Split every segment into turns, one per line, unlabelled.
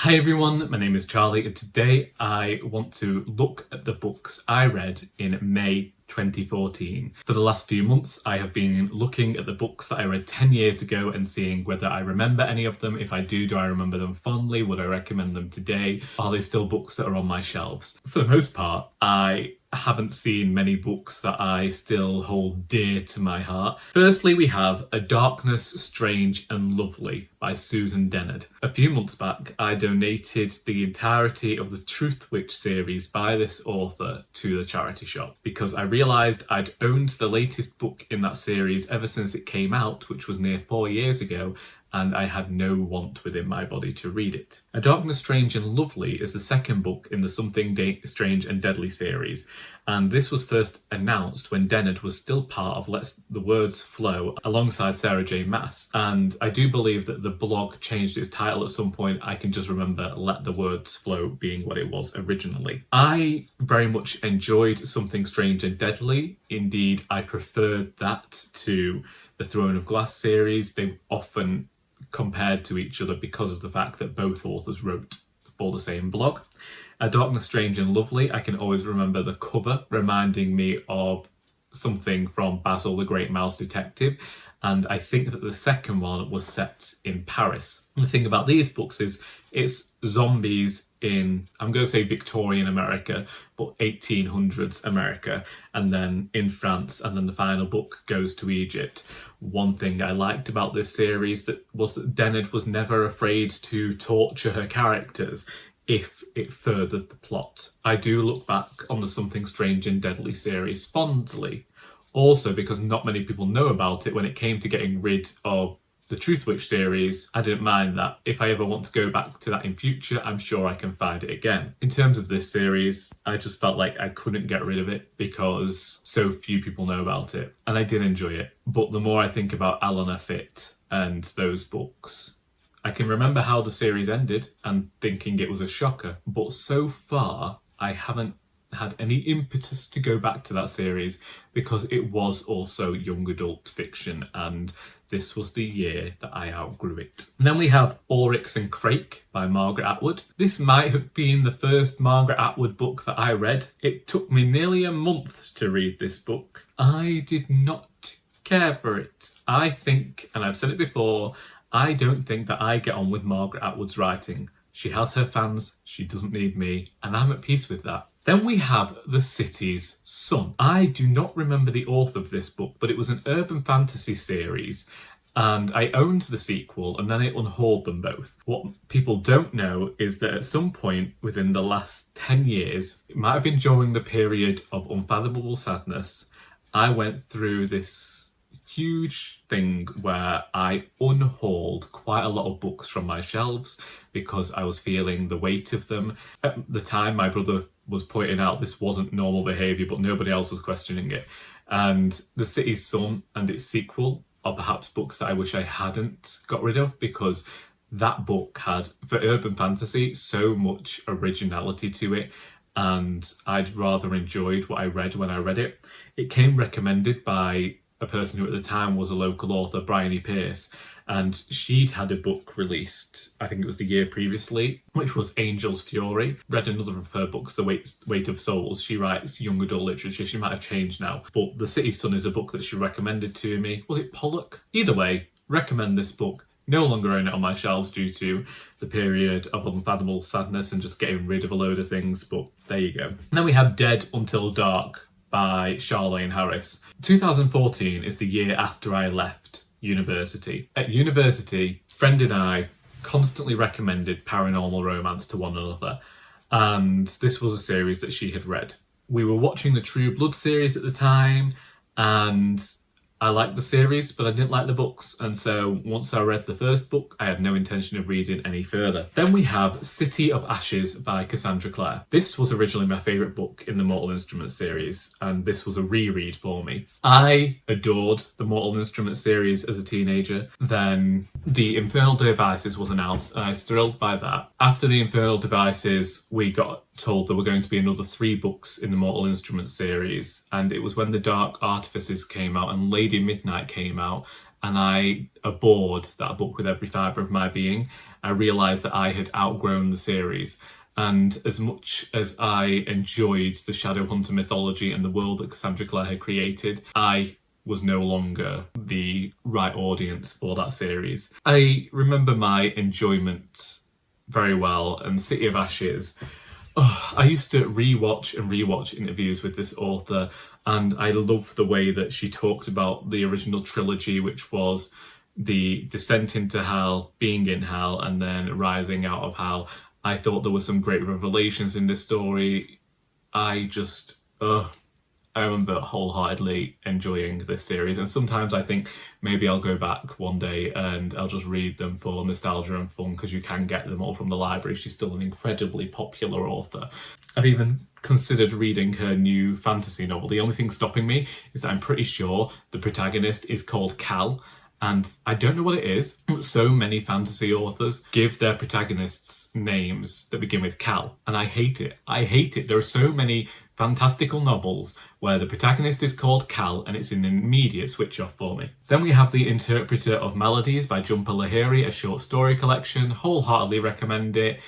Hi everyone, my name is Charlie and today I want to look at the books I read in May 2014. For the last few months I have been looking at the books that I read 10 years ago and seeing whether I remember any of them. If I do I remember them fondly? Would I recommend them today? Are they still books that are on my shelves? For the most part, I haven't seen many books that I still hold dear to my heart. Firstly, we have A Darkness Strange and Lovely by Susan Dennard. A few months back, I donated the entirety of the Truth Witch series by this author to the charity shop because I realised I'd owned the latest book in that series ever since it came out, which was near 4 years ago, and I had no want within my body to read it. A Darkness Strange and Lovely is the second book in the Something Strange and Deadly series, and this was first announced when Dennard was still part of Let the Words Flow alongside Sarah J. Maas, and I do believe that the blog changed its title at some point. I can just remember Let the Words Flow being what it was originally. I very much enjoyed Something Strange and Deadly. Indeed, I preferred that to the Throne of Glass series. They often compared to each other because of the fact that both authors wrote for the same blog. A Darkness Strange and Lovely, I can always remember the cover reminding me of something from Basil the Great Mouse Detective, and I think that the second one was set in Paris. And the thing about these books is it's zombies in, I'm going to say Victorian America, but 1800s America, and then in France, and then the final book goes to Egypt. One thing I liked about this series was that Dennard was never afraid to torture her characters if it furthered the plot. I do look back on the Something Strange and Deadly series fondly, also because not many people know about it. When it came to getting rid of the Truth Witch series, I didn't mind that. If I ever want to go back to that in future, I'm sure I can find it again. In terms of this series, I just felt like I couldn't get rid of it because so few people know about it, and I did enjoy it. But the more I think about Eleanor Fitt and those books, I can remember how the series ended and thinking it was a shocker, but so far I haven't had any impetus to go back to that series because it was also young adult fiction, and this was the year that I outgrew it. And then we have Oryx and Crake by Margaret Atwood. This might have been the first Margaret Atwood book that I read. It took me nearly a month to read this book. I did not care for it. I think, and I've said it before, I don't think that I get on with Margaret Atwood's writing. She has her fans, she doesn't need me, and I'm at peace with that. Then we have The City's Son. I do not remember the author of this book, but it was an urban fantasy series, and I owned the sequel and then I unhauled them both. What people don't know is that at some point within the last 10 years, it might have been during the period of Unfathomable Sadness, I went through this huge thing where I unhauled quite a lot of books from my shelves because I was feeling the weight of them. At the time, my brother was pointing out this wasn't normal behaviour, but nobody else was questioning it. And The City's Son and its sequel are perhaps books that I wish I hadn't got rid of, because that book had, for urban fantasy, so much originality to it, and I'd rather enjoyed what I read when I read it. It came recommended by a person who at the time was a local author, Bryony Pierce, and she'd had a book released, I think it was the year previously, which was Angel's Fury. Read another of her books, The Weight of Souls. She writes young adult literature. She might have changed now, but The City's Son is a book that she recommended to me. Was it Pollock? Either way, recommend this book. No longer own it on my shelves due to the period of Unfathomable Sadness and just getting rid of a load of things, but there you go. And then we have Dead Until Dark by Charlaine Harris. 2014 is the year after I left university. At university, a friend and I constantly recommended paranormal romance to one another, and this was a series that she had read. We were watching the True Blood series at the time, and I liked the series, but I didn't like the books, and so once I read the first book, I had no intention of reading any further. Then we have City of Ashes by Cassandra Clare. This was originally my favourite book in the Mortal Instruments series, and this was a reread for me. I adored the Mortal Instruments series as a teenager. Then The Infernal Devices was announced, and I was thrilled by that. After The Infernal Devices, we got told there were going to be another 3 books in the Mortal Instruments series, and it was when The Dark Artifices came out and Lady Midnight came out, and I abhorred that book with every fibre of my being. I realised that I had outgrown the series. And as much as I enjoyed the Shadowhunter mythology and the world that Cassandra Clare had created, I was no longer the right audience for that series. I remember my enjoyment very well, and City of Ashes. I used to rewatch interviews with this author, and I love the way that she talked about the original trilogy, which was the descent into hell, being in hell, and then rising out of hell. I thought there were some great revelations in this story. I remember wholeheartedly enjoying this series, and sometimes I think maybe I'll go back one day and I'll just read them for nostalgia and fun, because you can get them all from the library. She's still an incredibly popular author. I've even considered reading her new fantasy novel. The only thing stopping me is that I'm pretty sure the protagonist is called Cal, and I don't know what it is. So many fantasy authors give their protagonists names that begin with Cal, and I hate it. I hate it. There are so many fantastical novels where the protagonist is called Cal, and it's an immediate switch off for me. Then we have The Interpreter of Maladies by Jhumpa Lahiri, a short story collection. Wholeheartedly recommend it.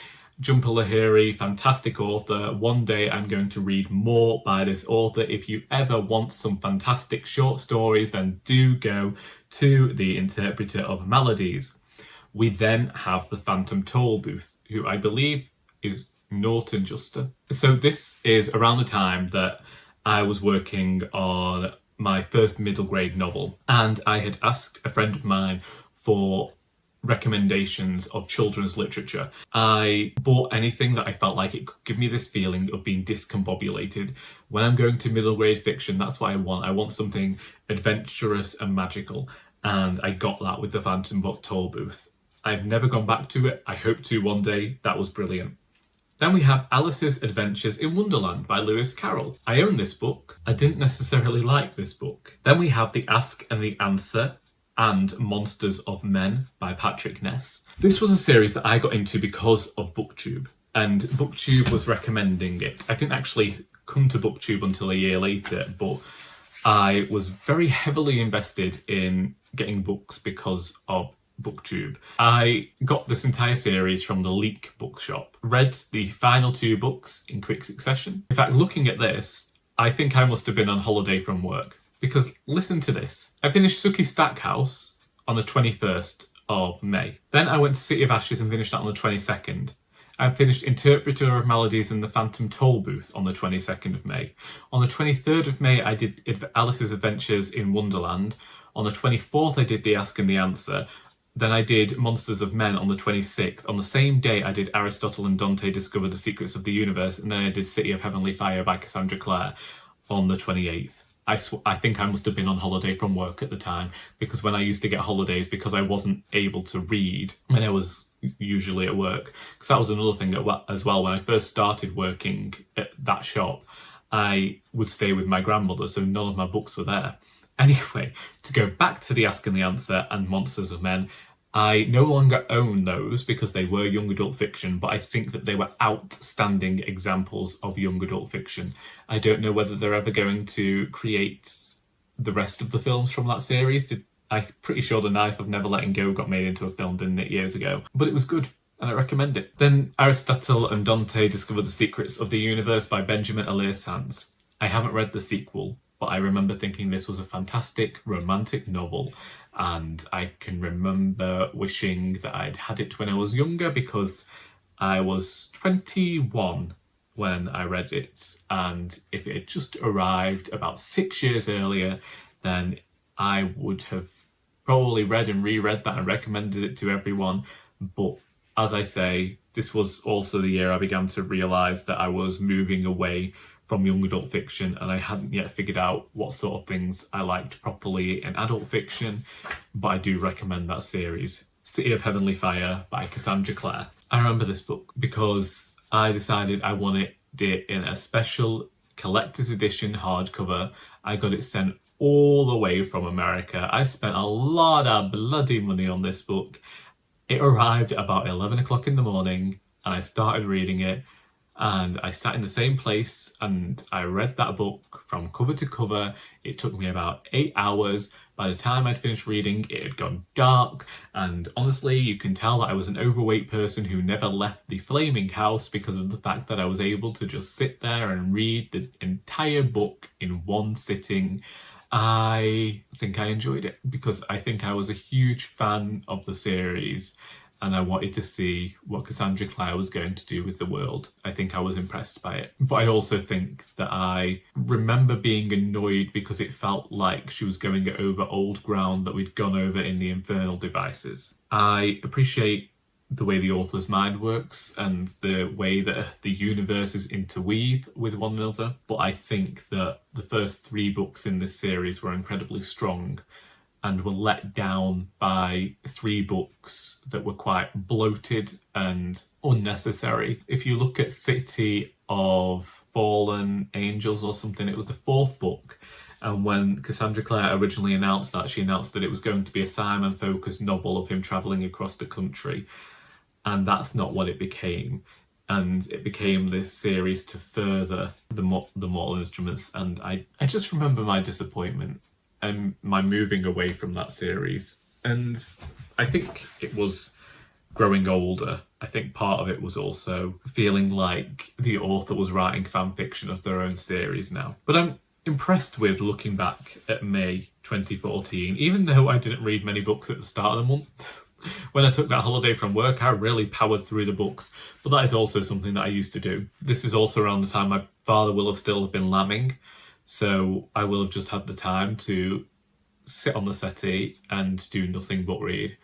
Jhumpa Lahiri, fantastic author. One day I'm going to read more by this author. If you ever want some fantastic short stories, then do go to The Interpreter of Maladies. We then have The Phantom Tollbooth, who I believe is Norton Juster. So this is around the time that I was working on my first middle grade novel, and I had asked a friend of mine for recommendations of children's literature. I bought anything that I felt like it could give me this feeling of being discombobulated. When I'm going to middle grade fiction, that's what I want. I want something adventurous and magical, and I got that with The Phantom Tollbooth. I've never gone back to it. I hope to one day. That was brilliant. Then we have Alice's Adventures in Wonderland by Lewis Carroll. I own this book. I didn't necessarily like this book. Then we have The Ask and the Answer and Monsters of Men by Patrick Ness. This was a series that I got into because of BookTube, and BookTube was recommending it. I didn't actually come to BookTube until a year later, but I was very heavily invested in getting books because of BookTube. I got this entire series from the Leak bookshop, read the final 2 books in quick succession. In fact, looking at this, I think I must have been on holiday from work, because listen to this. I finished Sookie Stackhouse on the 21st of May. Then I went to City of Ashes and finished that on the 22nd. I finished Interpreter of Maladies and The Phantom Tollbooth on the 22nd of May. On the 23rd of May, I did Alice's Adventures in Wonderland. On the 24th, I did The Ask and the Answer. Then I did Monsters of Men on the 26th. On the same day, I did Aristotle and Dante Discover the Secrets of the Universe. And then I did City of Heavenly Fire by Cassandra Clare on the 28th. I think I must have been on holiday from work at the time, because when I used to get holidays, because I wasn't able to read when I was usually at work, because that was another thing as well. When I first started working at that shop, I would stay with my grandmother, so none of my books were there. Anyway, to go back to The Ask and the Answer and Monsters of Men, I no longer own those because they were young adult fiction, but I think that they were outstanding examples of young adult fiction. I don't know whether they're ever going to create the rest of the films from that series. I'm pretty sure The Knife of Never Letting Go got made into a film, didn't it, years ago? But it was good, and I recommend it. Then Aristotle and Dante Discover the Secrets of the Universe by Benjamin Alire Saenz. I haven't read the sequel, but I remember thinking this was a fantastic romantic novel, and I can remember wishing that I'd had it when I was younger, because I was 21 when I read it, and if it had just arrived about 6 years earlier, then I would have probably read and reread that and recommended it to everyone. But as I say, this was also the year I began to realise that I was moving away from young adult fiction, and I hadn't yet figured out what sort of things I liked properly in adult fiction, but I do recommend that series. City of Heavenly Fire by Cassandra Clare. I remember this book because I decided I wanted it in a special collector's edition hardcover. I got it sent all the way from America. I spent a lot of bloody money on this book. It arrived at about 11 o'clock in the morning, and I started reading it. And I sat in the same place and I read that book from cover to cover. It took me about 8 hours, By the time I'd finished reading, it had gone dark, and honestly, you can tell that I was an overweight person who never left the flaming house because of the fact that I was able to just sit there and read the entire book in one sitting. I think I enjoyed it because I think I was a huge fan of the series, and I wanted to see what Cassandra Clare was going to do with the world. I think I was impressed by it. But I also think that I remember being annoyed because it felt like she was going over old ground that we'd gone over in the Infernal Devices. I appreciate the way the author's mind works and the way that the universes interweave with one another, but I think that the first 3 books in this series were incredibly strong and were let down by 3 books that were quite bloated and unnecessary. If you look at City of Fallen Angels or something, it was the 4th book, and when Cassandra Clare originally announced that, she announced that it was going to be a Simon-focused novel of him travelling across the country, and that's not what it became. And it became this series to further the Mortal Instruments, and I just remember my disappointment and my moving away from that series. And I think it was growing older. I think part of it was also feeling like the author was writing fan fiction of their own series now. But I'm impressed with looking back at May 2014, even though I didn't read many books at the start of the month. When I took that holiday from work, I really powered through the books, but that is also something that I used to do. This is also around the time my father will have still been lambing, so I will have just had the time to sit on the settee and do nothing but read.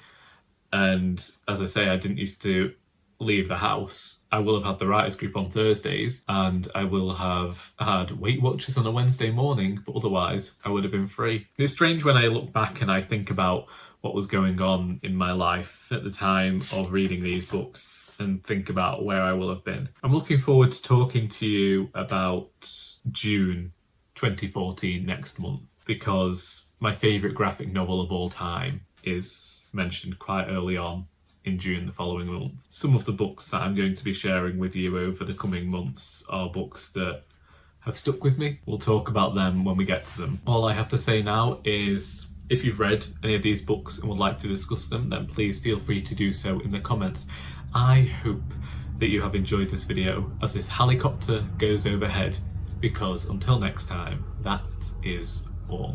And as I say, I didn't used to leave the house. I will have had the writers group on Thursdays, and I will have had Weight Watchers on a Wednesday morning, but otherwise I would have been free. It's strange when I look back and I think about what was going on in my life at the time of reading these books and think about where I will have been. I'm looking forward to talking to you about June 2014 next month, because my favourite graphic novel of all time is mentioned quite early on in June the following month. Some of the books that I'm going to be sharing with you over the coming months are books that have stuck with me. We'll talk about them when we get to them. All I have to say now is, if you've read any of these books and would like to discuss them, then please feel free to do so in the comments. I hope that you have enjoyed this video as this helicopter goes overhead, because until next time, that is all.